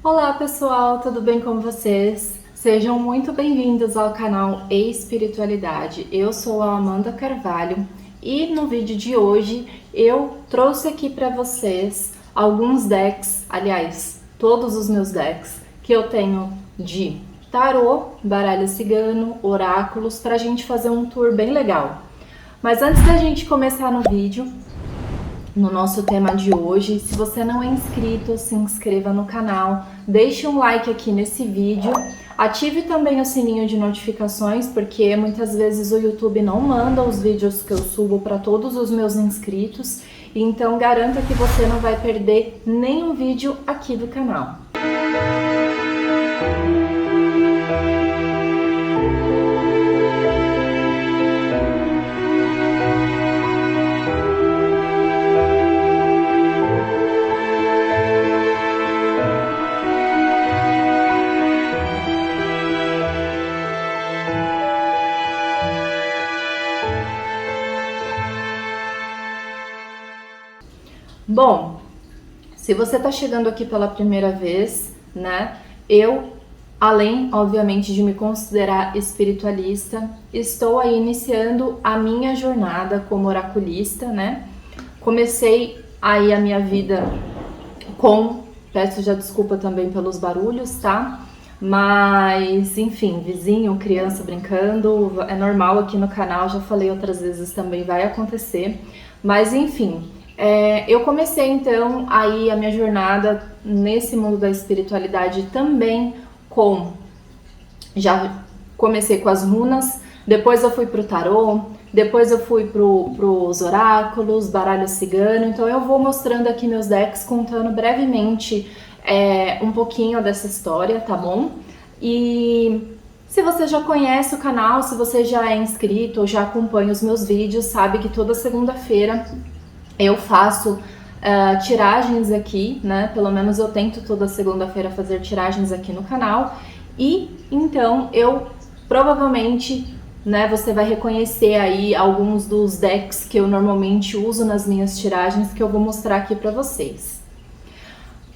Olá pessoal, tudo bem com vocês? Sejam muito bem-vindos ao canal Espiritualidade. Eu sou a Amanda Carvalho e no vídeo de hoje eu trouxe aqui para vocês alguns decks, aliás, todos os meus decks que eu tenho de tarô, baralho cigano, oráculos, para a gente fazer um tour bem legal. Mas antes da gente começar no vídeo, no nosso tema de hoje, se você não é inscrito, se inscreva no canal, deixe um like aqui nesse vídeo, ative também o sininho de notificações, porque muitas vezes o YouTube não manda os vídeos que eu subo para todos os meus inscritos, então garanta que você não vai perder nenhum vídeo aqui do canal. Bom, se você está chegando aqui pela primeira vez, né, eu, além, obviamente, de me considerar espiritualista, estou aí iniciando a minha jornada como oraculista, né, comecei aí a minha vida peço já desculpa também pelos barulhos, tá, mas, enfim, vizinho, criança brincando, é normal aqui no canal, já falei outras vezes também, vai acontecer, mas, enfim... eu comecei então aí a minha jornada nesse mundo da espiritualidade também já comecei com as runas, depois eu fui pro tarô, depois eu fui pros oráculos, baralho cigano, então eu vou mostrando aqui meus decks, contando brevemente um pouquinho dessa história, tá bom? E se você já conhece o canal, se você já é inscrito ou já acompanha os meus vídeos, sabe que toda segunda-feira eu faço tiragens aqui, né? Pelo menos eu tento toda segunda-feira fazer tiragens aqui no canal. E então eu provavelmente, né, você vai reconhecer aí alguns dos decks que eu normalmente uso nas minhas tiragens que eu vou mostrar aqui pra vocês.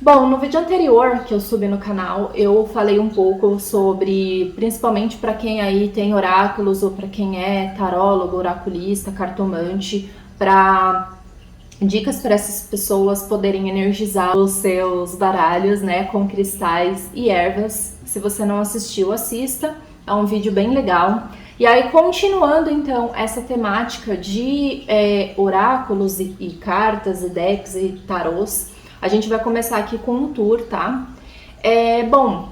Bom, no vídeo anterior que eu subi no canal, eu falei um pouco sobre, principalmente para quem aí tem oráculos ou para quem é tarólogo, oraculista, cartomante, dicas para essas pessoas poderem energizar os seus baralhos, né, com cristais e ervas. Se você não assistiu, assista, é um vídeo bem legal. E aí, continuando então essa temática de oráculos e cartas, e decks e tarôs, a gente vai começar aqui com um tour, tá? Bom,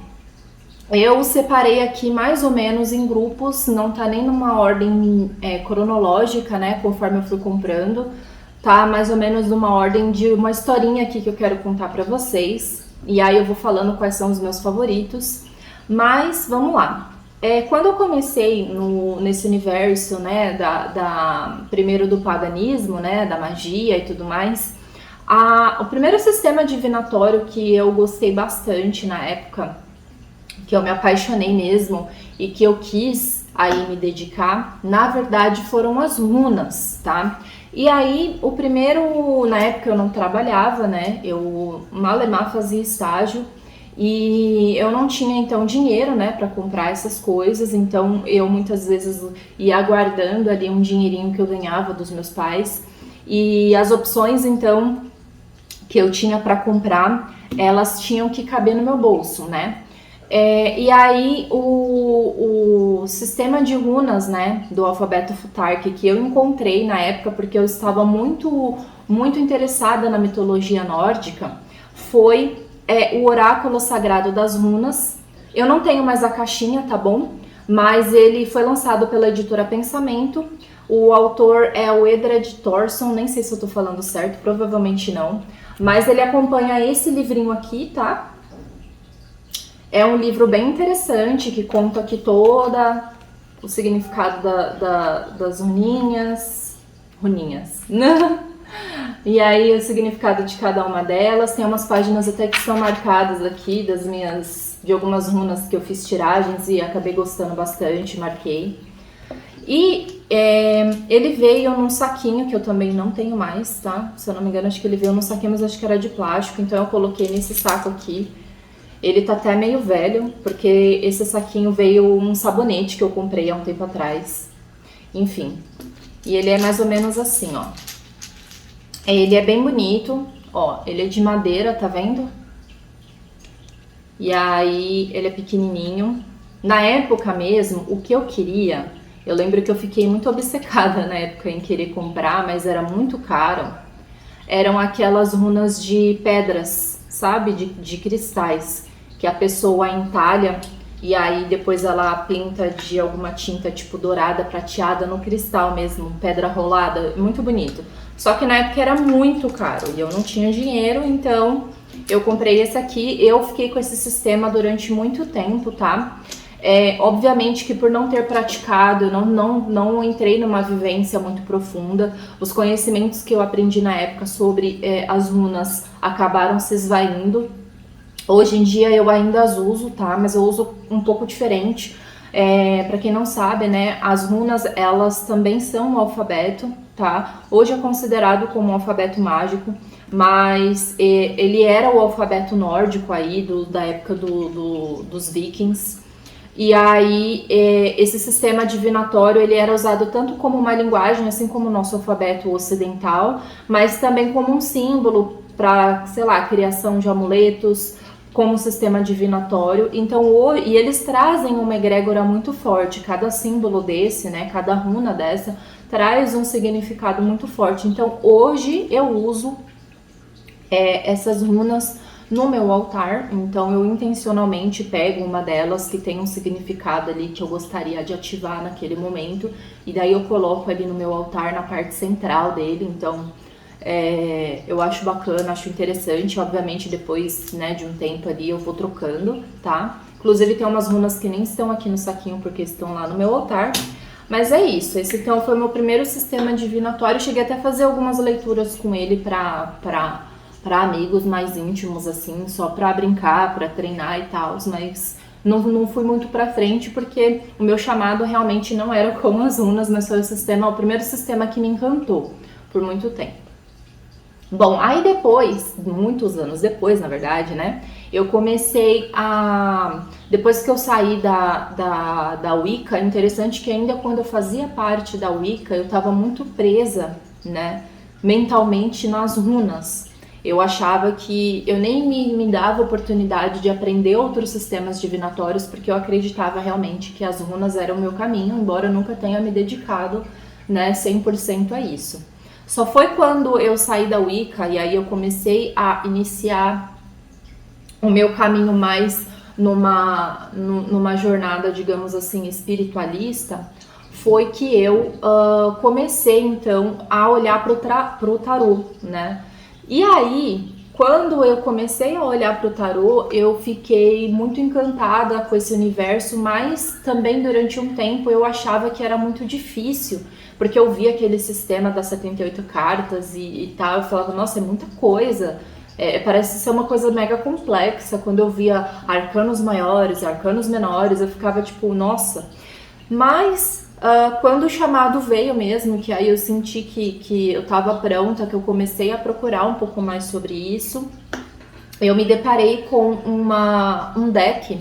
eu separei aqui mais ou menos em grupos, não tá nem numa ordem cronológica, né, conforme eu fui comprando, tá mais ou menos numa ordem de uma historinha aqui que eu quero contar pra vocês. E aí eu vou falando quais são os meus favoritos. Mas vamos lá. Quando eu comecei nesse universo, né, primeiro do paganismo, né, da magia e tudo mais, o primeiro sistema divinatório que eu gostei bastante na época, que eu me apaixonei mesmo e que eu quis aí me dedicar, na verdade foram as runas, tá? E aí, o primeiro, na época eu não trabalhava, né, eu malemar fazia estágio e eu não tinha então dinheiro, né, para comprar essas coisas, então eu muitas vezes ia aguardando ali um dinheirinho que eu ganhava dos meus pais e as opções então que eu tinha para comprar, elas tinham que caber no meu bolso, né. E aí o sistema de runas, né, do alfabeto Futhark que eu encontrei na época, porque eu estava muito interessada na mitologia nórdica, foi o oráculo sagrado das runas. Eu não tenho mais a caixinha, tá bom? Mas ele foi lançado pela editora Pensamento. O autor é o Edred Thorson, nem sei se eu tô falando certo, provavelmente não. Mas ele acompanha esse livrinho aqui, tá? É um livro bem interessante que conta aqui toda o significado das runinhas, e aí o significado de cada uma delas. Tem umas páginas até que são marcadas aqui de algumas runas que eu fiz tiragens e acabei gostando bastante, marquei. E ele veio num saquinho que eu também não tenho mais, tá? Se eu não me engano, acho que ele veio num saquinho, mas acho que era de plástico, então eu coloquei nesse saco aqui. Ele tá até meio velho, porque esse saquinho veio um sabonete que eu comprei há um tempo atrás. Enfim, e ele é mais ou menos assim, ó. Ele é bem bonito, ó, ele é de madeira, tá vendo? E aí, ele é pequenininho. Na época mesmo, o que eu queria, eu lembro que eu fiquei muito obcecada na época em querer comprar, mas era muito caro. Eram aquelas runas de pedras, sabe? De cristais, que a pessoa entalha e aí depois ela pinta de alguma tinta tipo dourada, prateada no cristal mesmo, pedra rolada, muito bonito. Só que na época era muito caro e eu não tinha dinheiro, então eu comprei esse aqui. Eu fiquei com esse sistema durante muito tempo, tá? Obviamente que por não ter praticado, eu não entrei numa vivência muito profunda. Os conhecimentos que eu aprendi na época sobre as runas acabaram se esvaindo. Hoje em dia eu ainda as uso, tá? Mas eu uso um pouco diferente. Para quem não sabe, né? As runas, elas também são um alfabeto, tá? Hoje é considerado como um alfabeto mágico, mas ele era o alfabeto nórdico aí, da época dos vikings. E aí, esse sistema divinatório, ele era usado tanto como uma linguagem, assim como o nosso alfabeto ocidental, mas também como um símbolo para, sei lá, criação de amuletos, como sistema divinatório. Então, e eles trazem uma egrégora muito forte. Cada símbolo desse, né, cada runa dessa, traz um significado muito forte. Então, hoje eu uso essas runas no meu altar, então eu intencionalmente pego uma delas que tem um significado ali que eu gostaria de ativar naquele momento, e daí eu coloco ali no meu altar, na parte central dele. Então eu acho bacana, acho interessante. Obviamente depois, né, de um tempo ali eu vou trocando, tá? Inclusive tem umas runas que nem estão aqui no saquinho porque estão lá no meu altar. Mas é isso, esse então foi o meu primeiro sistema divinatório. Cheguei até a fazer algumas leituras com ele para amigos mais íntimos, assim, só pra brincar, pra treinar e tal, mas não fui muito pra frente porque o meu chamado realmente não era como as runas, mas foi o primeiro sistema que me encantou por muito tempo. Bom, aí depois, muitos anos depois, na verdade, né, eu comecei a... Depois que eu saí da Wicca, é interessante que ainda quando eu fazia parte da Wicca, eu tava muito presa, né, mentalmente nas runas. Eu achava que eu nem me dava oportunidade de aprender outros sistemas divinatórios, porque eu acreditava realmente que as runas eram o meu caminho, embora eu nunca tenha me dedicado, né, 100% a isso. Só foi quando eu saí da Wicca e aí eu comecei a iniciar o meu caminho mais numa jornada, digamos assim, espiritualista, foi que eu comecei então a olhar pro tarô, né? E aí, quando eu comecei a olhar para o tarô, eu fiquei muito encantada com esse universo, mas também durante um tempo eu achava que era muito difícil, porque eu via aquele sistema das 78 cartas e tal, eu falava, nossa, é muita coisa, parece ser uma coisa mega complexa. Quando eu via arcanos maiores, arcanos menores, eu ficava tipo, nossa, mas... quando o chamado veio mesmo, que aí eu senti que eu estava pronta, que eu comecei a procurar um pouco mais sobre isso, eu me deparei com um deck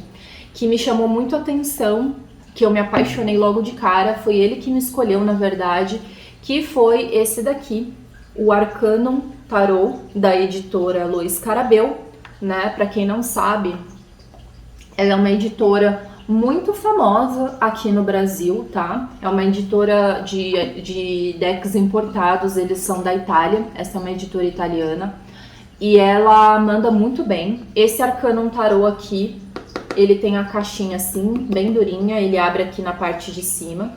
que me chamou muito a atenção, que eu me apaixonei logo de cara. Foi ele que me escolheu, na verdade, que foi esse daqui, o Arcanum Tarot, da editora Luiz Carabel, né? Para quem não sabe, ela é uma editora muito famosa aqui no Brasil, tá? É uma editora de decks importados, eles são da Itália, essa é uma editora italiana, e ela manda muito bem. Esse Arcanum Tarot aqui, ele tem a caixinha assim, bem durinha, ele abre aqui na parte de cima.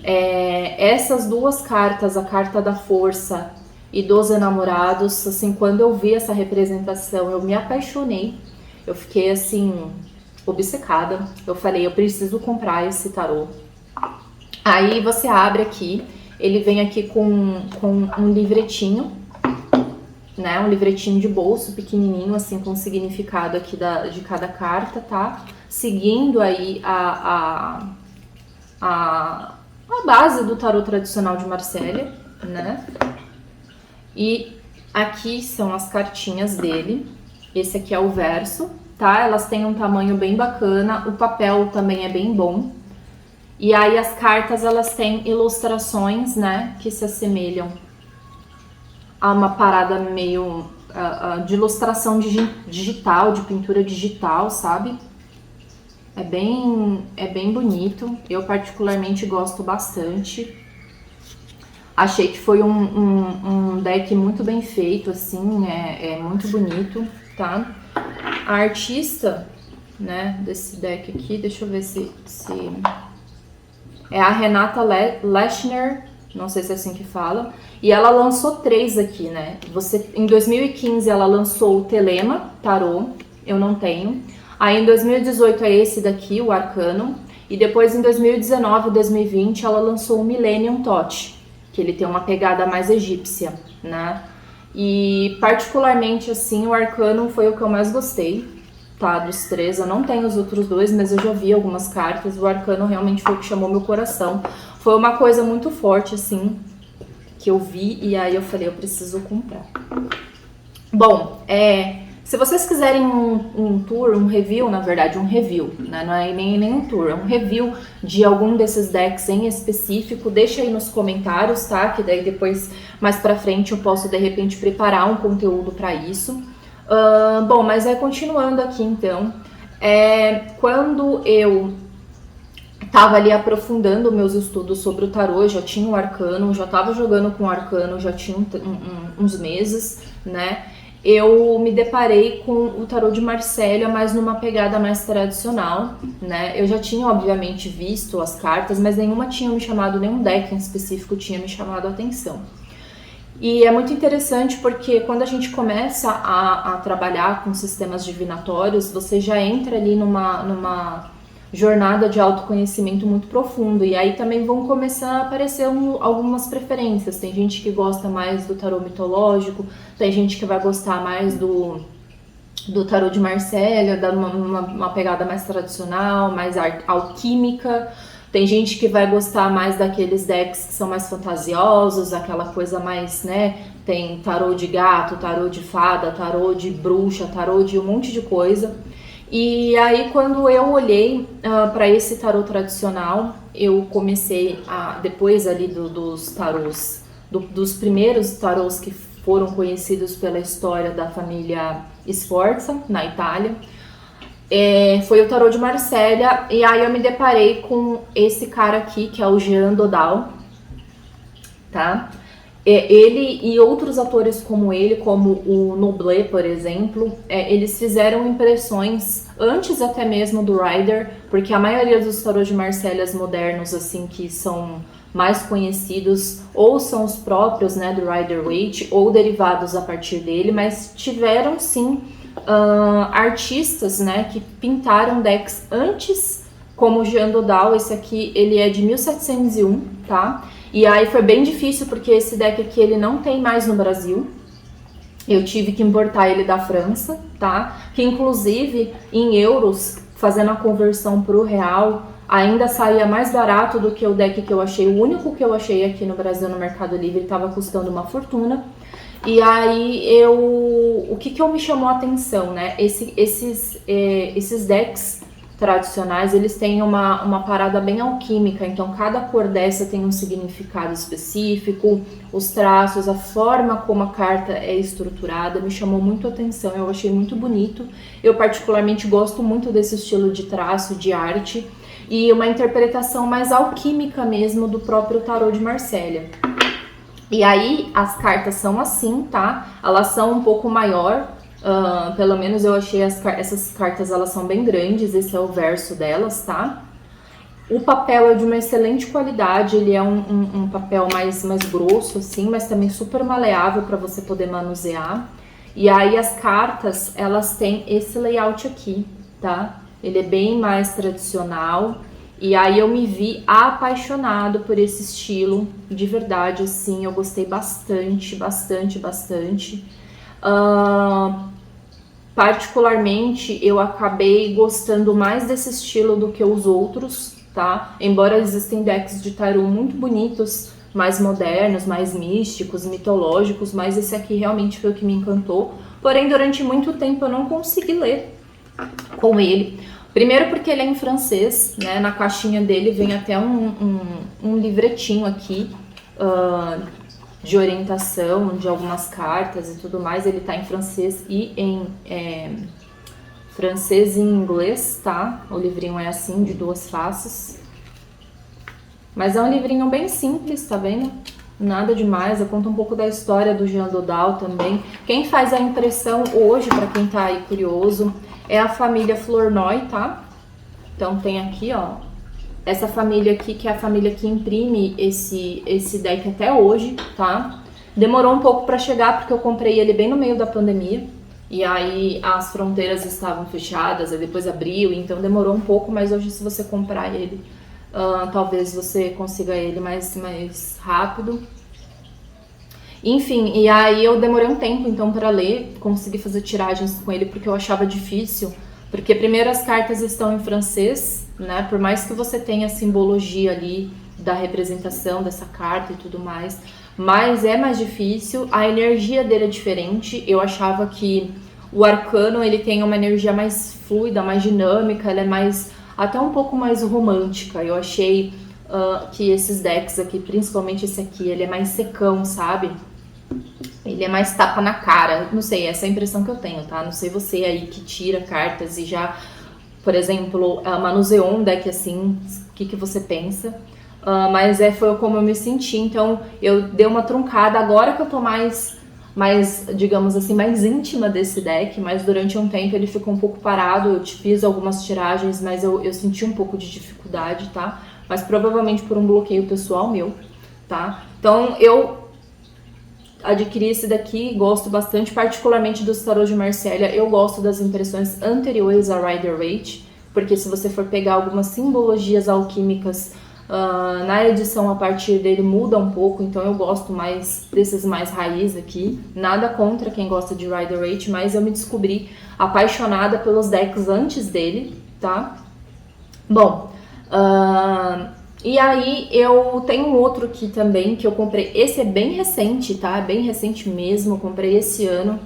Essas duas cartas, a carta da força e dos enamorados, assim, quando eu vi essa representação, eu me apaixonei, eu fiquei assim... obcecada. Eu falei, eu preciso comprar esse tarô. Aí você abre aqui, ele vem aqui com um livretinho, né? Um livretinho de bolso pequenininho, assim, com o significado aqui de cada carta, tá? Seguindo aí a base do tarô tradicional de Marsella, né? E aqui são as cartinhas dele. Esse aqui é o verso, tá? Elas têm um tamanho bem bacana, o papel também é bem bom. E aí as cartas, elas têm ilustrações, né, que se assemelham a uma parada meio de ilustração digital, de pintura digital, sabe? É bem bonito, eu particularmente gosto bastante. Achei que foi um deck muito bem feito, assim, é muito bonito, tá? A artista, né, desse deck aqui, deixa eu ver se é a Renata Lechner, não sei se é assim que fala, e ela lançou 3 aqui, né? Em 2015 ela lançou o Telema Tarô, eu não tenho. Aí em 2018 é esse daqui, o Arcano, e depois em 2019 e 2020 ela lançou o Millennium Tot, que ele tem uma pegada mais egípcia, né? E particularmente assim, o Arcano foi o que eu mais gostei, tá? Dos 3, eu não tenho os outros 2, mas eu já vi algumas cartas. O Arcano realmente foi o que chamou meu coração. Foi uma coisa muito forte, assim, que eu vi e aí eu falei, eu preciso comprar. Bom, se vocês quiserem um tour, um review, na verdade, um review, né? Não é nem um tour, é um review de algum desses decks em específico, deixa aí nos comentários, tá? Que daí depois, mais pra frente, eu posso, de repente, preparar um conteúdo pra isso. Bom, mas continuando aqui, então, quando eu tava ali aprofundando meus estudos sobre o tarô, já tinha o Arcano, já tava jogando com o Arcano, já tinha uns meses, né? Eu me deparei com o tarô de Marsella, mas numa pegada mais tradicional, né? Eu já tinha, obviamente, visto as cartas, mas nenhuma tinha me chamado, nenhum deck em específico tinha me chamado a atenção. E é muito interessante porque quando a gente começa a trabalhar com sistemas divinatórios, você já entra ali numa jornada de autoconhecimento muito profundo, e aí também vão começar a aparecer algumas preferências. Tem gente que gosta mais do tarô mitológico, tem gente que vai gostar mais do tarô de Marsella, dando uma pegada mais tradicional, mais alquímica. Tem gente que vai gostar mais daqueles decks que são mais fantasiosos, aquela coisa mais, né, tem tarô de gato, tarô de fada, tarô de bruxa, tarô de um monte de coisa. E aí, quando eu olhei para esse tarô tradicional, eu comecei depois ali dos tarôs, dos primeiros tarôs que foram conhecidos pela história da família Sforza, na Itália, foi o tarô de Marsella, e aí eu me deparei com esse cara aqui, que é o Jean Dodal, tá? Ele e outros atores como ele, como o Noblet, por exemplo, eles fizeram impressões antes até mesmo do Rider, porque a maioria dos tarôs de Marsella modernos, assim, que são mais conhecidos, ou são os próprios, né, do Rider-Waite, ou derivados a partir dele, mas tiveram, sim, artistas, né, que pintaram decks antes, como o Jean Dodal. Esse aqui, ele é de 1701, tá? E aí foi bem difícil, porque esse deck aqui ele não tem mais no Brasil. Eu tive que importar ele da França, tá? Que inclusive em euros, fazendo a conversão para o real, ainda saía mais barato do que o deck que eu achei. O único que eu achei aqui no Brasil no Mercado Livre estava custando uma fortuna. E aí o que me chamou a atenção, né? Esses decks tradicionais, eles têm uma parada bem alquímica, então cada cor dessa tem um significado específico, os traços, a forma como a carta é estruturada me chamou muito a atenção, eu achei muito bonito. Eu particularmente gosto muito desse estilo de traço, de arte, e uma interpretação mais alquímica mesmo do próprio tarô de Marsella. E aí as cartas são assim, tá? Elas são um pouco maior. Pelo menos eu achei essas cartas, elas são bem grandes, esse é o verso delas, tá? O papel é de uma excelente qualidade, ele é um papel mais grosso, assim, mas também super maleável para você poder manusear. E aí as cartas, elas têm esse layout aqui, tá? Ele é bem mais tradicional, e aí eu me vi apaixonado por esse estilo, de verdade, assim, eu gostei bastante, bastante, bastante. Particularmente eu acabei gostando mais desse estilo do que os outros, tá? Embora existem decks de tarô muito bonitos, mais modernos, mais místicos, mitológicos, mas esse aqui realmente foi o que me encantou. Porém, durante muito tempo eu não consegui ler com ele. Primeiro porque ele é em francês, né? Na caixinha dele vem até um livretinho aqui de orientação, de algumas cartas e tudo mais. Ele tá em francês e em francês e inglês, tá? O livrinho é assim, de 2 faces. Mas é um livrinho bem simples, tá vendo? Nada demais, eu conto um pouco da história do Jean Dodal também. Quem faz a impressão hoje, para quem tá aí curioso, é a família Flournoy, tá? Então tem aqui, ó, essa família aqui, que é a família que imprime esse deck até hoje, tá? Demorou um pouco para chegar, porque eu comprei ele bem no meio da pandemia. E aí as fronteiras estavam fechadas, aí depois abriu, então demorou um pouco, mas hoje se você comprar ele, talvez você consiga ele mais rápido. Enfim, e aí eu demorei um tempo então para ler, consegui fazer tiragens com ele porque eu achava difícil, porque primeiro as cartas estão em francês, né? Por mais que você tenha a simbologia ali da representação dessa carta e tudo mais, mas é mais difícil, a energia dele é diferente. Eu achava que o arcano ele tem uma energia mais fluida, mais dinâmica, ele é mais, até um pouco mais romântica. Eu achei que esses decks aqui, principalmente esse aqui, ele é mais secão, sabe? Ele é mais tapa na cara, não sei, essa é a impressão que eu tenho, tá? Não sei você aí que tira cartas e já, por exemplo, manuseou um deck assim, o que você pensa? Mas foi como eu me senti, então eu dei uma truncada, agora que eu tô mais, digamos assim, mais íntima desse deck, mas durante um tempo ele ficou um pouco parado, eu fiz algumas tiragens, mas eu senti um pouco de dificuldade, tá? Mas provavelmente por um bloqueio pessoal meu, tá? Então eu adquiri esse daqui, gosto bastante, particularmente dos tarôs de Marsella. Eu gosto das impressões anteriores a Rider-Waite, porque se você for pegar algumas simbologias alquímicas na edição a partir dele muda um pouco, então eu gosto mais desses mais raiz aqui. Nada contra quem gosta de Rider-Waite, mas eu me descobri apaixonada pelos decks antes dele, tá? Bom, e aí eu tenho um outro aqui também que eu comprei, esse é bem recente, tá? É bem recente mesmo, eu comprei esse ano,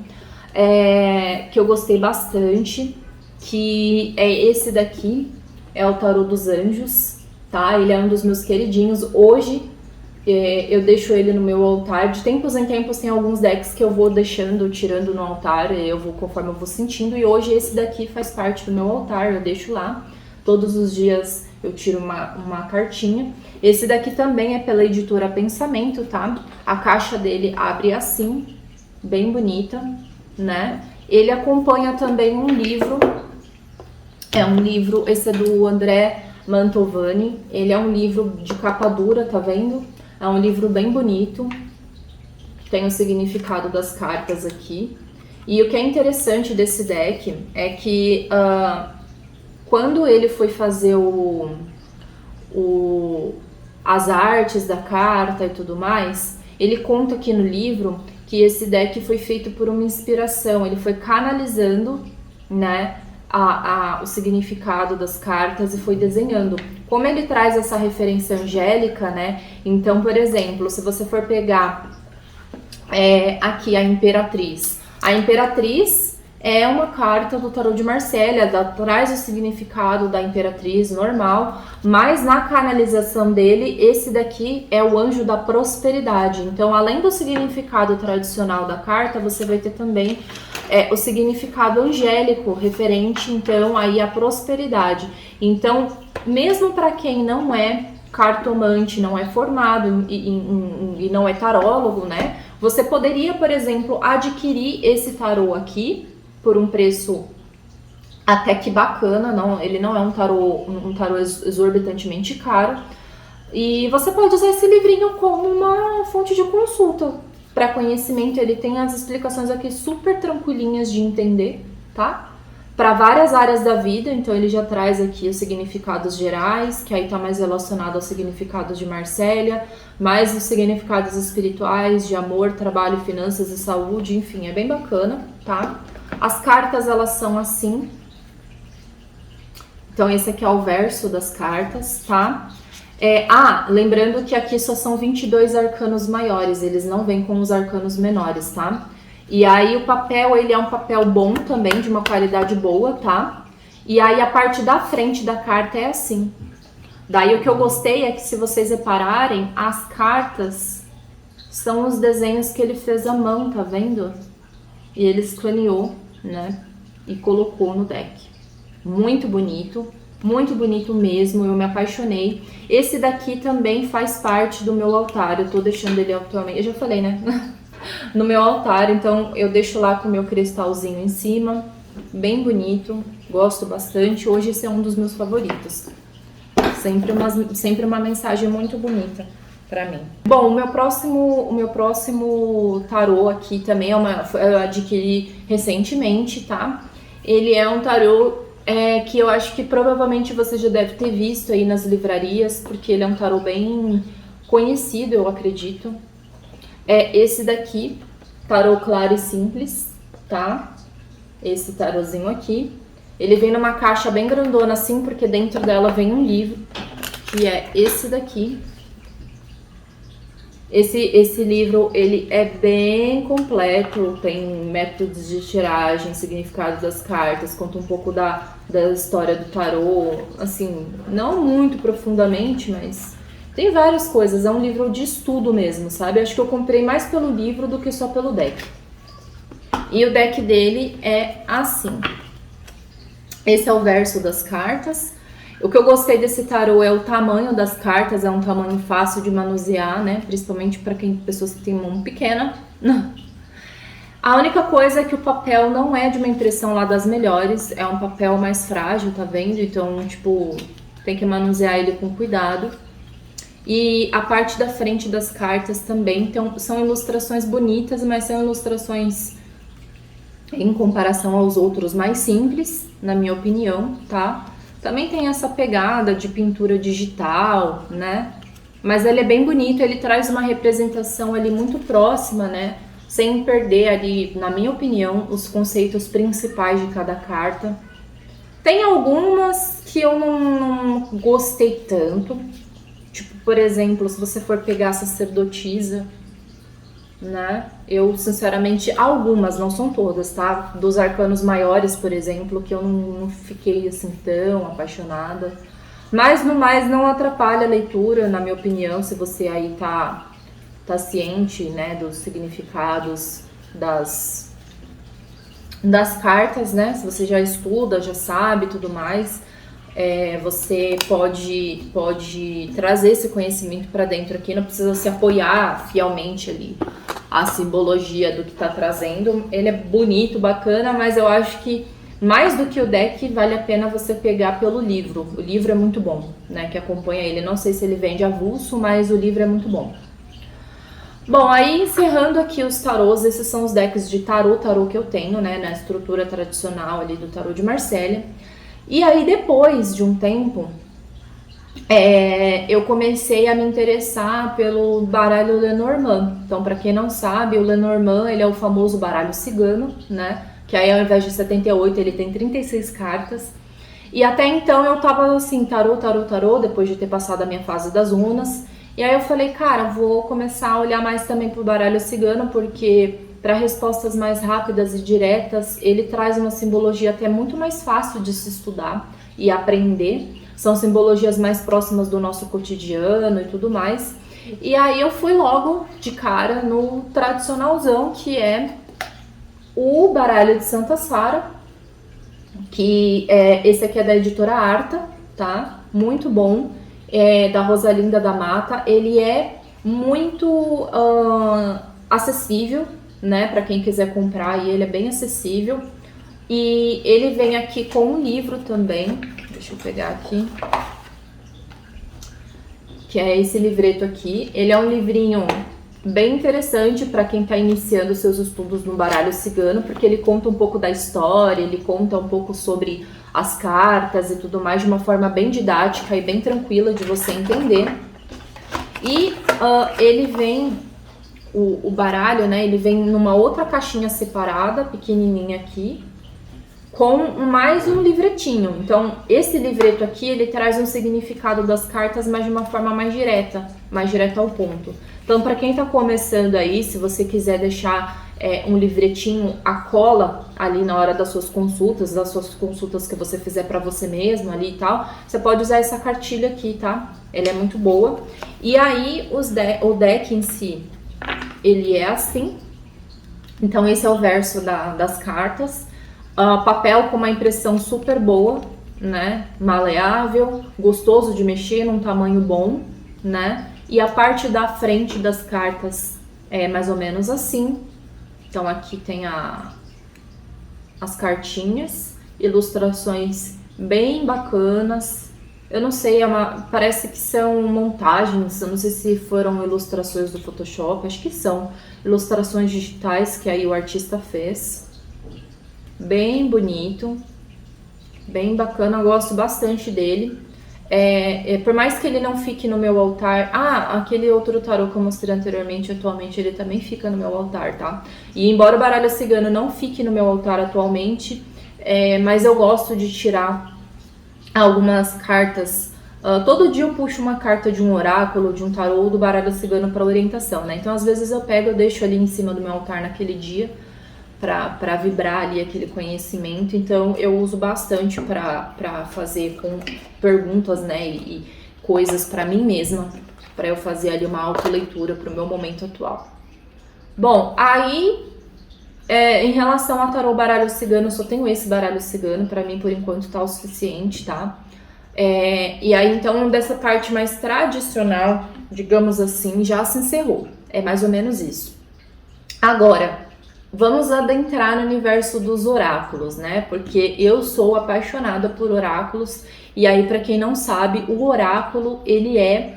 que eu gostei bastante, que é esse daqui, é o Tarô dos Anjos, tá? Ele é um dos meus queridinhos. Hoje eu deixo ele no meu altar, de tempos em tempos tem alguns decks que eu vou deixando, tirando no altar, conforme eu vou sentindo, e hoje esse daqui faz parte do meu altar, eu deixo lá, todos os dias eu tiro uma cartinha. Esse daqui também é pela editora Pensamento, tá? A caixa dele abre assim, bem bonita, né? Ele acompanha também um livro, esse é do André Mantovani, ele é um livro de capa dura, tá vendo? É um livro bem bonito, tem o significado das cartas aqui. E o que é interessante desse deck é que quando ele foi fazer as artes da carta e tudo mais, ele conta aqui no livro que esse deck foi feito por uma inspiração, ele foi canalizando, né, o significado das cartas e foi desenhando. Como ele traz essa referência angélica, né, então, por exemplo, se você for pegar aqui a Imperatriz é uma carta do tarô de Marsella, traz o significado da Imperatriz normal, mas na canalização dele, esse daqui é o anjo da prosperidade. Então, além do significado tradicional da carta, você vai ter também o significado angélico, referente, então, aí à prosperidade. Então, mesmo para quem não é cartomante, não é formado e não é tarólogo, né? Você poderia, por exemplo, adquirir esse tarô aqui, por um preço até que bacana, ele não é um tarô exorbitantemente caro, e você pode usar esse livrinho como uma fonte de consulta para conhecimento. Ele tem as explicações aqui super tranquilinhas de entender, tá? Para várias áreas da vida, então ele já traz aqui os significados gerais, que aí tá mais relacionado aos significados de Marsella, mais os significados espirituais, de amor, trabalho, finanças e saúde, enfim, é bem bacana, tá? As cartas, elas são assim. Então, esse aqui é o verso das cartas, tá? Lembrando que aqui só são 22 arcanos maiores, eles não vêm com os arcanos menores, tá? E aí o papel, ele é um papel bom também, de uma qualidade boa, tá? E aí a parte da frente da carta é assim. Daí o que eu gostei é que, se vocês repararem, as cartas são os desenhos que ele fez à mão, tá vendo? E ele escaneou, né? E colocou no deck. Muito bonito mesmo, eu me apaixonei. Esse daqui também faz parte do meu altar, eu tô deixando ele atualmente, eu já falei, né? No meu altar, então eu deixo lá com o meu cristalzinho em cima, bem bonito, gosto bastante. Hoje esse é um dos meus favoritos. Sempre uma mensagem muito bonita pra mim. Bom, o meu próximo tarô aqui também eu adquiri recentemente, tá? Ele é um tarô que eu acho que provavelmente você já deve ter visto aí nas livrarias, porque ele é um tarô bem conhecido, eu acredito. É esse daqui, tarô claro e simples, tá? Esse tarozinho aqui. Ele vem numa caixa bem grandona assim, porque dentro dela vem um livro, que é esse daqui. Esse livro, ele é bem completo, tem métodos de tiragem, significado das cartas, conta um pouco da história do tarô, assim, não muito profundamente, mas tem várias coisas, é um livro de estudo mesmo, sabe? Acho que eu comprei mais pelo livro do que só pelo deck. E o deck dele é assim. Esse é o verso das cartas. O que eu gostei desse tarô é o tamanho das cartas, é um tamanho fácil de manusear, né? Principalmente para pessoas que têm mão pequena. A única coisa é que o papel não é de uma impressão lá das melhores, é um papel mais frágil, tá vendo? Então, tipo, tem que manusear ele com cuidado. E a parte da frente das cartas também são ilustrações bonitas, mas são ilustrações, em comparação aos outros, mais simples, na minha opinião, tá? Também tem essa pegada de pintura digital, né? Mas ele é bem bonito, ele traz uma representação ali muito próxima, né? Sem perder ali, na minha opinião, os conceitos principais de cada carta. Tem algumas que eu não gostei tanto. Tipo, por exemplo, se você for pegar a sacerdotisa, né? Eu, sinceramente, algumas, não são todas, tá? Dos arcanos maiores, por exemplo, que eu não fiquei assim tão apaixonada. Mas no mais não atrapalha a leitura, na minha opinião, se você aí tá ciente, né, dos significados das cartas, né? Se você já estuda, já sabe tudo mais, você pode trazer esse conhecimento para dentro aqui, não precisa se apoiar fielmente ali a simbologia do que tá trazendo. Ele é bonito, bacana, mas eu acho que mais do que o deck vale a pena você pegar pelo livro. O livro é muito bom, né, que acompanha ele. Não sei se ele vende avulso, mas o livro é muito bom. Bom, aí encerrando aqui os tarôs, esses são os decks de tarô que eu tenho, né, na estrutura tradicional ali do tarô de Marsella. E aí depois de um tempo, eu comecei a me interessar pelo baralho Lenormand. Então, para quem não sabe, o Lenormand, ele é o famoso baralho cigano, né? Que aí, ao invés de 78, ele tem 36 cartas. E até então eu tava assim, tarô, depois de ter passado a minha fase das runas. E aí eu falei, cara, vou começar a olhar mais também pro baralho cigano, porque para respostas mais rápidas e diretas, ele traz uma simbologia até muito mais fácil de se estudar e aprender. São simbologias mais próximas do nosso cotidiano e tudo mais. E aí eu fui logo de cara no tradicionalzão, que é o baralho de Santa Sara, que esse aqui é da editora Arta, tá? Muito bom, da Rosalinda da Mata. Ele é muito acessível, né? Para quem quiser comprar, e ele é bem acessível. E ele vem aqui com um livro também. Deixa eu pegar aqui, que é esse livreto aqui. Ele é um livrinho bem interessante para quem está iniciando seus estudos no baralho cigano, porque ele conta um pouco da história, ele conta um pouco sobre as cartas e tudo mais, de uma forma bem didática e bem tranquila de você entender. E ele vem, o baralho, né, ele vem numa outra caixinha separada, pequenininha aqui, com mais um livretinho. Então, esse livreto aqui, ele traz um significado das cartas, mas de uma forma mais direta ao ponto. Então, para quem tá começando aí, se você quiser deixar um livretinho a cola ali na hora das suas consultas que você fizer para você mesmo ali e tal, você pode usar essa cartilha aqui, tá? Ela é muito boa. E aí, o deck em si, ele é assim. Então, esse é o verso das cartas. Papel com uma impressão super boa, né? Maleável, gostoso de mexer, num tamanho bom, né? E a parte da frente das cartas é mais ou menos assim. Então, aqui tem as cartinhas, ilustrações bem bacanas. Eu não sei, parece que são montagens, eu não sei se foram ilustrações do Photoshop, acho que são ilustrações digitais que aí o artista fez. Bem bonito, bem bacana, eu gosto bastante dele. Por mais que ele não fique no meu altar... aquele outro tarô que eu mostrei anteriormente, atualmente ele também fica no meu altar, tá? E embora o baralho cigano não fique no meu altar atualmente, mas eu gosto de tirar algumas cartas. Todo dia eu puxo uma carta de um oráculo, de um tarô do baralho cigano para orientação, né? Então às vezes eu deixo ali em cima do meu altar naquele dia, para vibrar ali aquele conhecimento. Então eu uso bastante para fazer com perguntas, né, e coisas para mim mesma, para eu fazer ali uma autoleitura para o meu momento atual. Bom, aí em relação a tarô baralho cigano, eu só tenho esse baralho cigano, para mim por enquanto tá o suficiente, tá? E aí então dessa parte mais tradicional, digamos assim, já se encerrou. É mais ou menos isso. Agora, vamos adentrar no universo dos oráculos, né? Porque eu sou apaixonada por oráculos. E aí, para quem não sabe, o oráculo, ele é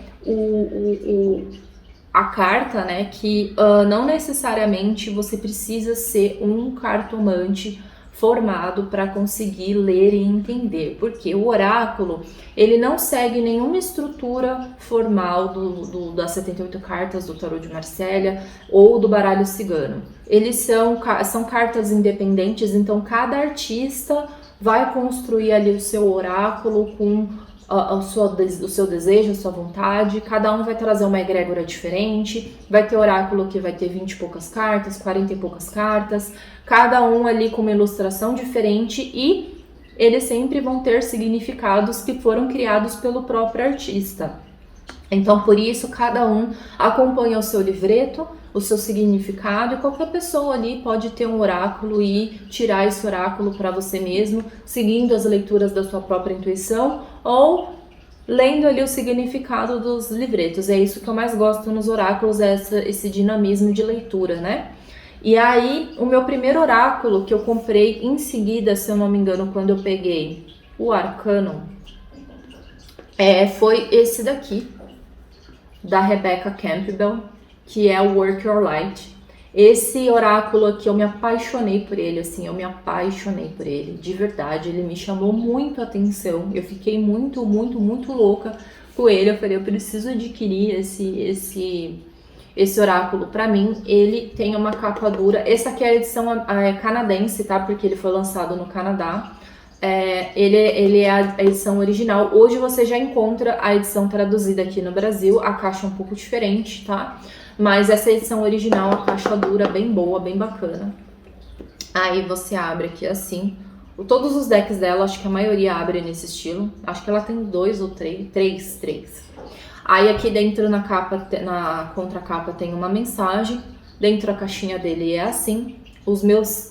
a carta, né? Que não necessariamente você precisa ser um cartomante formado para conseguir ler e entender, porque o oráculo ele não segue nenhuma estrutura formal das 78 cartas do tarô de Marsella ou do baralho cigano. Eles são cartas independentes, então cada artista vai construir ali o seu oráculo com o seu desejo, a sua vontade. Cada um vai trazer uma egrégora diferente. Vai ter oráculo que vai ter 20 e poucas cartas, 40 e poucas cartas, cada um ali com uma ilustração diferente, e eles sempre vão ter significados que foram criados pelo próprio artista. Então, por isso, cada um acompanha o seu livreto, o seu significado, e qualquer pessoa ali pode ter um oráculo e tirar esse oráculo para você mesmo, seguindo as leituras da sua própria intuição ou lendo ali o significado dos livretos. É isso que eu mais gosto nos oráculos, esse dinamismo de leitura, né? E aí, o meu primeiro oráculo que eu comprei em seguida, se eu não me engano, quando eu peguei o Arcanum, foi esse daqui, da Rebecca Campbell, que é o Work Your Light. Esse oráculo aqui, eu me apaixonei por ele, assim, eu me apaixonei por ele, de verdade, ele me chamou muito a atenção, eu fiquei muito, muito, muito louca com ele. Eu falei, eu preciso adquirir esse oráculo pra mim. Ele tem uma capa dura, essa aqui é a edição canadense, tá, porque ele foi lançado no Canadá. Ele é a edição original. Hoje você já encontra a edição traduzida aqui no Brasil, a caixa é um pouco diferente, tá? Mas essa edição original, a caixa dura, bem boa, bem bacana. Aí você abre aqui assim. Todos os decks dela, acho que a maioria abre nesse estilo. Acho que ela tem 2 ou 3. Aí aqui dentro na contracapa tem uma mensagem. Dentro da caixinha dele é assim.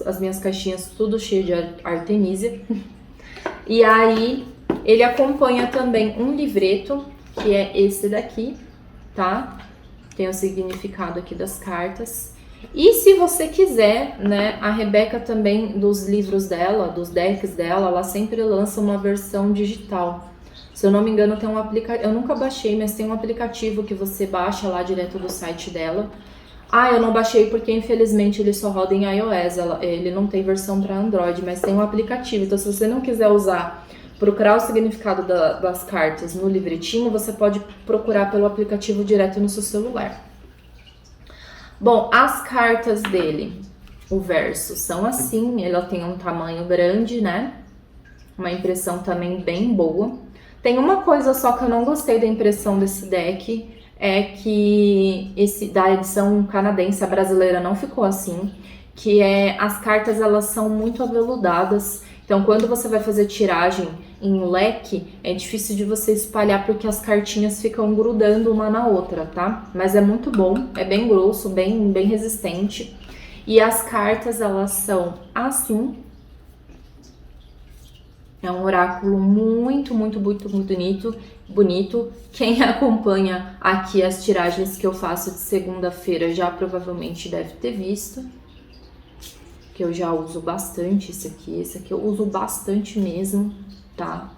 As minhas caixinhas tudo cheio de Artemisia. E aí ele acompanha também um livreto, que é esse daqui, tá? Tem o significado aqui das cartas. E se você quiser, né, a Rebeca também, dos livros dela, dos decks dela, ela sempre lança uma versão digital. Se eu não me engano, tem um aplicativo, eu nunca baixei, mas tem um aplicativo que você baixa lá direto do site dela. Eu não baixei porque infelizmente ele só roda em iOS, ele não tem versão para Android, mas tem um aplicativo. Então se você não quiser procurar o significado das cartas no livretinho, você pode procurar pelo aplicativo direto no seu celular. Bom, as cartas dele, o verso, são assim, ela tem um tamanho grande, né? Uma impressão também bem boa. Tem uma coisa só que eu não gostei da impressão desse deck, é que esse da edição canadense, a brasileira não ficou assim, que é as cartas elas são muito aveludadas. Então, quando você vai fazer tiragem em leque, é difícil de você espalhar porque as cartinhas ficam grudando uma na outra, tá? Mas é muito bom, é bem grosso, bem resistente. E as cartas, elas são assim. É um oráculo muito bonito. Quem acompanha aqui as tiragens que eu faço de segunda-feira já provavelmente deve ter visto. Que eu já uso bastante esse aqui eu uso bastante mesmo, tá?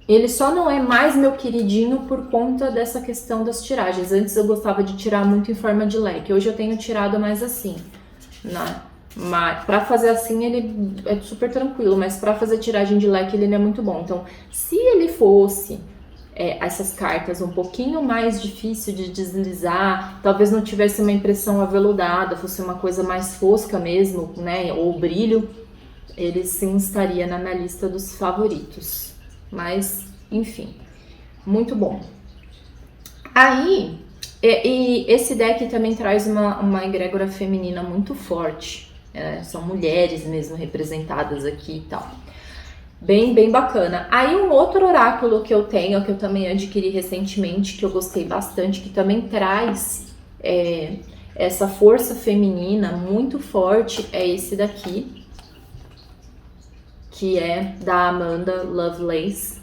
Ele só não é mais meu queridinho por conta dessa questão das tiragens. Antes eu gostava de tirar muito em forma de leque, hoje eu tenho tirado mais assim, né? Mas para fazer assim ele é super tranquilo, mas para fazer tiragem de leque ele não é muito bom. Então, se ele fosse essas cartas um pouquinho mais difícil de deslizar, talvez não tivesse uma impressão aveludada, fosse uma coisa mais fosca mesmo, né, ou brilho, ele sim estaria na minha lista dos favoritos. Mas, enfim, muito bom. Aí, e esse deck também traz uma egrégora feminina muito forte. São mulheres mesmo representadas aqui e tal. Bem bacana. Aí um outro oráculo que eu tenho, que eu também adquiri recentemente, que eu gostei bastante, que também traz essa força feminina muito forte, é esse daqui, que é da Amanda Lovelace,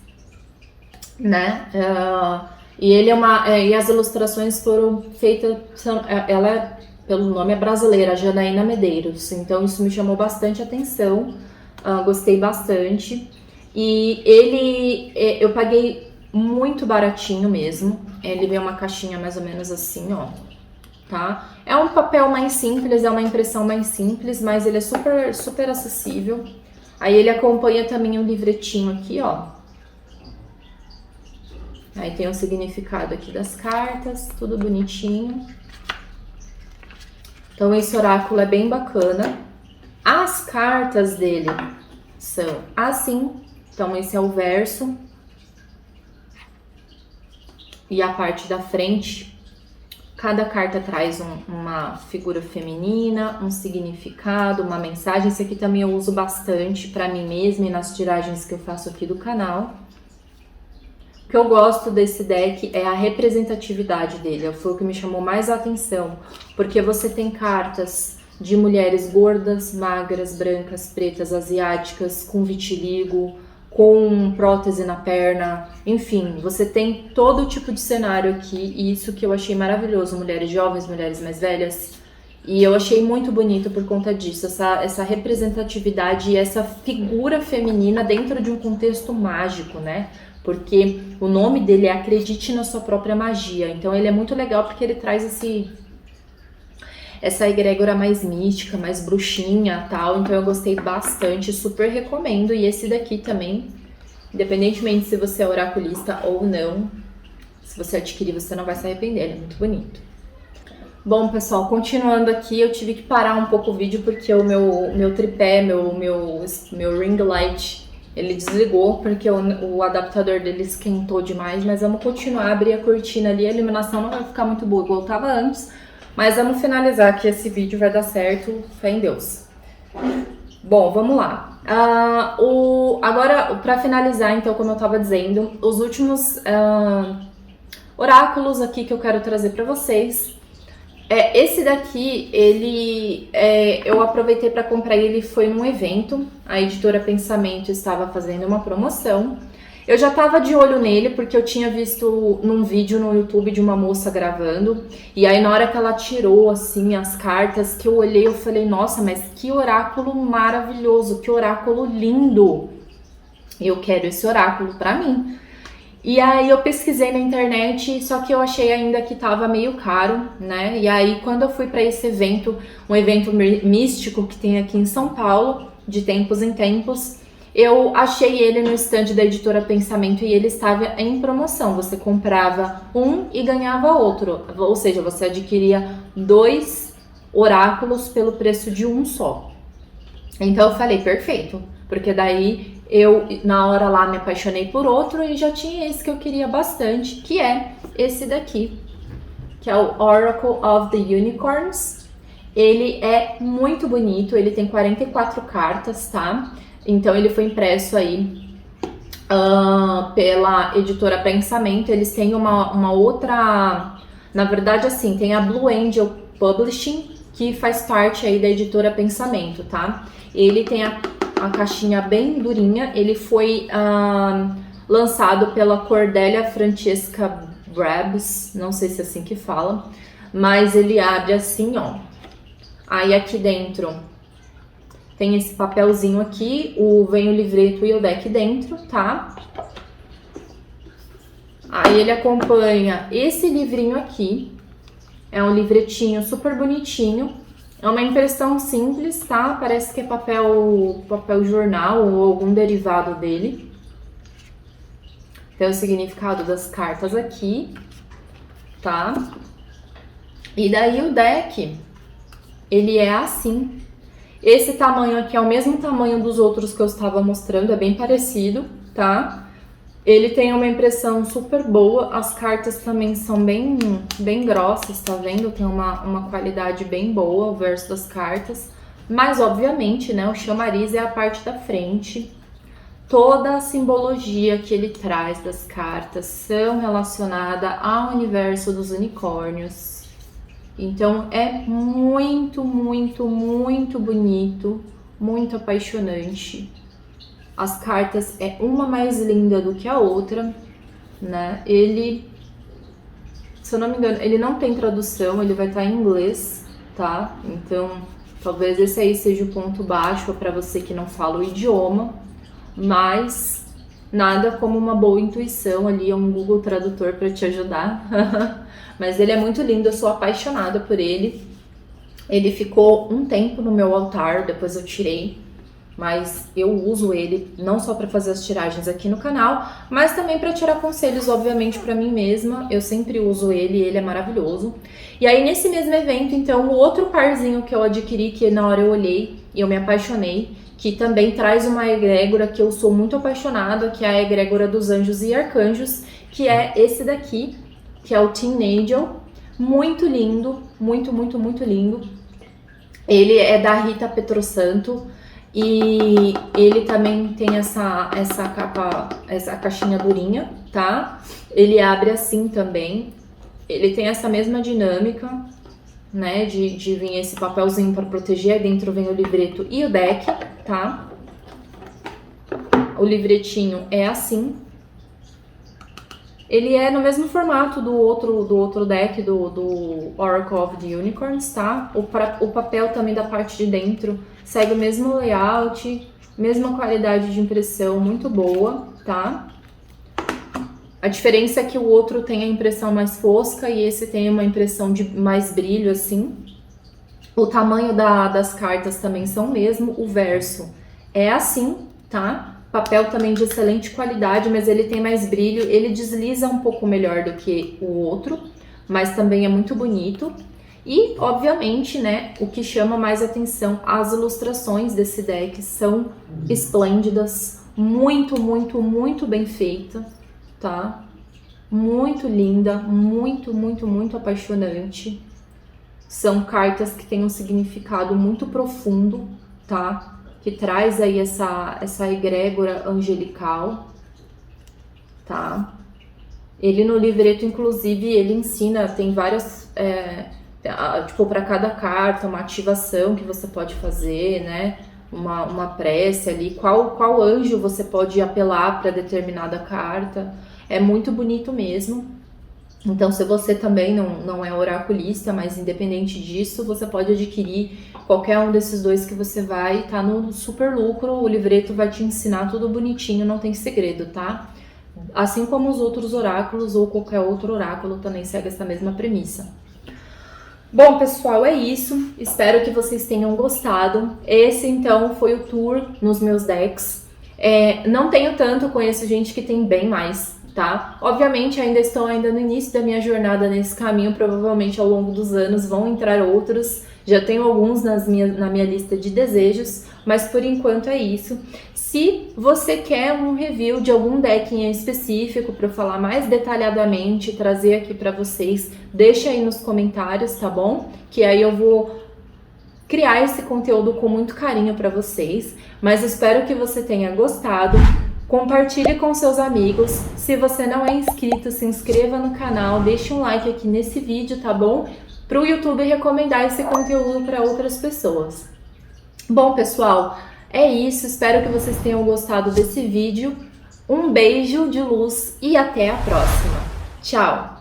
né? E ele e as ilustrações foram feitas, ela pelo nome é brasileira, Janaína Medeiros, então isso me chamou bastante atenção. Gostei bastante. E eu paguei muito baratinho mesmo. Ele veio uma caixinha mais ou menos assim, ó. Tá? É um papel mais simples, é uma impressão mais simples, mas ele é super acessível. Aí ele acompanha também um livretinho aqui, ó. Aí tem o significado aqui das cartas, tudo bonitinho. Então esse oráculo é bem bacana. As cartas dele são assim, então esse é o verso e a parte da frente. Cada carta traz uma figura feminina, um significado, uma mensagem. Esse aqui também eu uso bastante para mim mesma e nas tiragens que eu faço aqui do canal. O que eu gosto desse deck é a representatividade dele, foi o que me chamou mais a atenção, porque você tem cartas de mulheres gordas, magras, brancas, pretas, asiáticas, com vitiligo, com prótese na perna, enfim, você tem todo tipo de cenário aqui, e isso que eu achei maravilhoso, mulheres jovens, mulheres mais velhas, e eu achei muito bonito por conta disso, essa representatividade e essa figura feminina dentro de um contexto mágico, né? Porque o nome dele é Acredite na Sua Própria Magia, então ele é muito legal porque ele traz essa egrégora mais mística, mais bruxinha, tal. Então eu gostei bastante, super recomendo. E esse daqui também, independentemente se você é oraculista ou não, se você adquirir, você não vai se arrepender, ele é muito bonito. Bom, pessoal, continuando aqui, eu tive que parar um pouco o vídeo porque o meu tripé, meu ring light, ele desligou porque o adaptador dele esquentou demais, mas vamos continuar, abrir a cortina ali, a iluminação não vai ficar muito boa igual estava antes, mas vamos finalizar que esse vídeo vai dar certo, fé em Deus. Bom, vamos lá. Agora, para finalizar, então, como eu estava dizendo, os últimos oráculos aqui que eu quero trazer para vocês. Esse daqui, eu aproveitei para comprar ele, foi num evento, a editora Pensamento estava fazendo uma promoção. Eu já estava de olho nele porque eu tinha visto num vídeo no YouTube de uma moça gravando, e aí na hora que ela tirou assim as cartas, que eu olhei, eu falei, nossa, mas que oráculo maravilhoso, que oráculo lindo! Eu quero esse oráculo para mim. E aí eu pesquisei na internet, só que eu achei ainda que tava meio caro, né? E aí quando eu fui para esse evento, um evento místico que tem aqui em São Paulo, de tempos em tempos, eu achei ele no stand da editora Pensamento e ele estava em promoção. Você comprava um e ganhava outro, ou seja, você adquiria 2 oráculos pelo preço de um só. Então eu falei, perfeito, porque daí eu, na hora lá, me apaixonei por outro e já tinha esse que eu queria bastante, que é esse daqui, que é o Oracle of the Unicorns. Ele é muito bonito, ele tem 44 cartas, tá? Então ele foi impresso aí pela editora Pensamento. Eles têm uma outra... Na verdade, assim, tem a Blue Angel Publishing, que faz parte aí da editora Pensamento, tá? Ele tem a caixinha bem durinha, ele foi lançado pela Cordelia Francesca Brabs, não sei se é assim que fala, mas ele abre assim, ó. Aí aqui dentro tem esse papelzinho aqui, vem o livreto e o deck dentro, tá? Aí ele acompanha esse livrinho aqui, é um livretinho super bonitinho, é uma impressão simples, tá? Parece que é papel jornal ou algum derivado dele. Tem o significado das cartas aqui, tá? E daí o deck, ele é assim. Esse tamanho aqui é o mesmo tamanho dos outros que eu estava mostrando, é bem parecido, tá? Ele tem uma impressão super boa, as cartas também são bem grossas, tá vendo? Tem uma qualidade bem boa o verso das cartas, mas obviamente, né, o chamariz é a parte da frente. Toda a simbologia que ele traz das cartas são relacionada ao universo dos unicórnios. Então é muito, muito, muito bonito, muito apaixonante. As cartas é uma mais linda do que a outra, né? Ele, se eu não me engano, ele não tem tradução, ele vai estar em inglês, tá? Então, talvez esse aí seja o ponto baixo para você que não fala o idioma, mas nada como uma boa intuição ali, um Google Tradutor para te ajudar. Mas ele é muito lindo, eu sou apaixonada por ele. Ele ficou um tempo no meu altar, depois eu tirei. Mas eu uso ele não só para fazer as tiragens aqui no canal, mas também para tirar conselhos, obviamente, para mim mesma. Eu sempre uso ele, ele é maravilhoso. E aí, nesse mesmo evento, então, o outro parzinho que eu adquiri, que na hora eu olhei e eu me apaixonei, que também traz uma egrégora que eu sou muito apaixonada, que é a egrégora dos anjos e arcanjos, que é esse daqui, que é o Teen Angel. Muito lindo, muito, muito, muito lindo. Ele é da Rita Petrosanto. E ele também tem essa capa, essa caixinha durinha, tá? Ele abre assim também. Ele tem essa mesma dinâmica, né? De vir esse papelzinho para proteger. Aí dentro vem o livreto e o deck, tá? O livretinho é assim. Ele é no mesmo formato do outro deck, do Oracle of the Unicorns, tá? O papel também da parte de dentro segue o mesmo layout, mesma qualidade de impressão, muito boa, tá? A diferença é que o outro tem a impressão mais fosca e esse tem uma impressão de mais brilho, assim. O tamanho das cartas também são o mesmo, o verso é assim, tá? Papel também de excelente qualidade, mas ele tem mais brilho, ele desliza um pouco melhor do que o outro, mas também é muito bonito. E, obviamente, né, o que chama mais atenção, as ilustrações desse deck são esplêndidas, muito, muito, muito bem feita, tá? Muito linda, muito, muito, muito apaixonante. São cartas que têm um significado muito profundo, tá? Que traz aí essa egrégora angelical, tá? Ele no livreto, inclusive, ele ensina, tem várias, tipo, para cada carta, uma ativação que você pode fazer, né? Uma prece ali, qual anjo você pode apelar para determinada carta. É muito bonito mesmo. Então, se você também não é oraculista, mas independente disso, você pode adquirir qualquer um desses dois que você vai estar no super lucro. O livreto vai te ensinar tudo bonitinho, não tem segredo, tá? Assim como os outros oráculos ou qualquer outro oráculo também segue essa mesma premissa. Bom, pessoal, é isso. Espero que vocês tenham gostado. Esse, então, foi o tour nos meus decks. Não tenho tanto, conheço gente que tem bem mais, tá? Obviamente, ainda estou no início da minha jornada nesse caminho, provavelmente ao longo dos anos vão entrar outros Já tenho alguns na minha lista de desejos, mas por enquanto é isso. Se você quer um review de algum deck em específico para eu falar mais detalhadamente, trazer aqui para vocês, deixa aí nos comentários, tá bom? Que aí eu vou criar esse conteúdo com muito carinho para vocês, mas espero que você tenha gostado. Compartilhe com seus amigos. Se você não é inscrito, se inscreva no canal, deixe um like aqui nesse vídeo, tá bom? Para o YouTube recomendar esse conteúdo para outras pessoas. Bom, pessoal, é isso. Espero que vocês tenham gostado desse vídeo. Um beijo de luz e até a próxima. Tchau!